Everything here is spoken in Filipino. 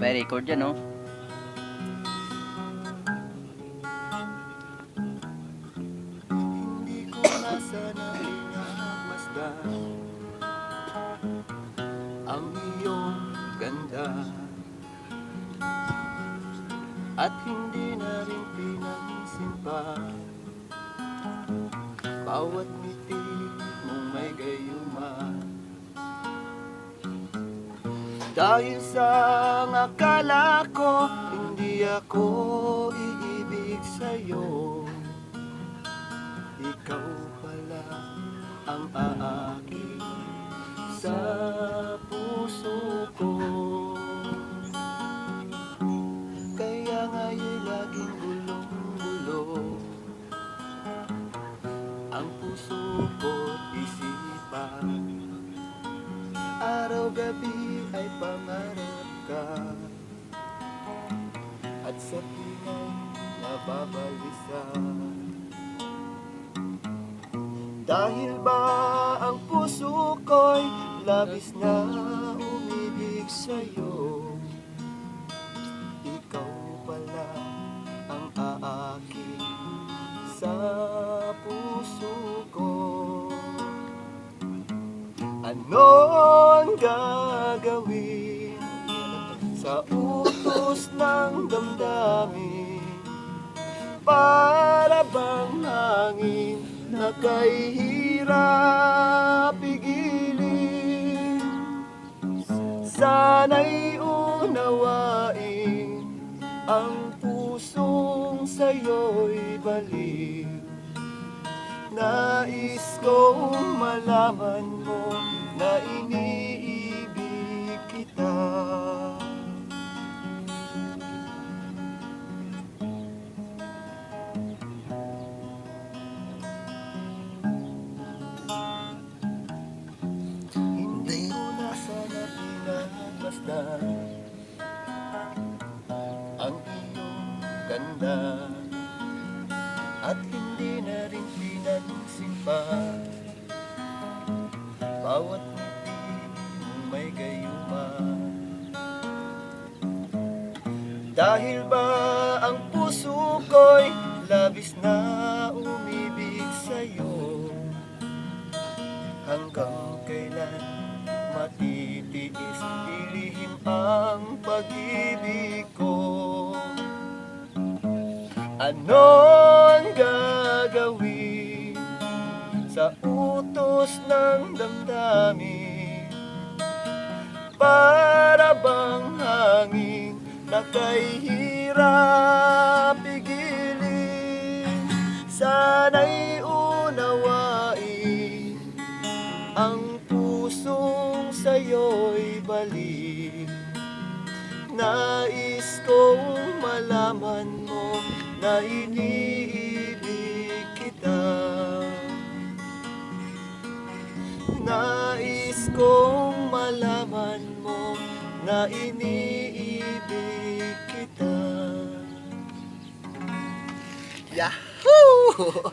May record yan, no? Hindi ko na sana pinagmasdan ang iyong ganda, at hindi na rin pinansin pa bawat ngiti mong may gayuma. Dahil sa akala ko hindi ako iibig sa'yo, ikaw pala ang aakit sa puso ko. Kaya nga'y laging gulong-gulo ang puso ko't isipan. Araw-gabi ay pangarap ka, at sa tingay nababalisa. Dahil ba ang puso ko'y labis na umibig sa'yo, ikaw pala ang aakit sa puso ko. Ano ang gagawin sa utos ng damdamin? Para bang hangin na kay hirap pigilin? Sana'y unawain ang pusong sa'yo'y baliw. Nais kong malaman mo na iniibig kita. Hindi ko na sana pinagmasdan ang iyong ganda, at hindi na rin pinansin pa bawat ngiti mong may gayuma. Dahil ba ang puso ko'y labis na umibig sa'yo, hanggang kailan matitiis ilihim ang pag-ibig ko? Ano ang gagawin sa utos ng damdamin? Para bang hangin na kay hirap pigilin? Sana'y unawain ang pusong sa'yo'y balik. Nais kong malaman mo na iniibig kita. Nais kong malaman mo na iniibig kita. Yahoo!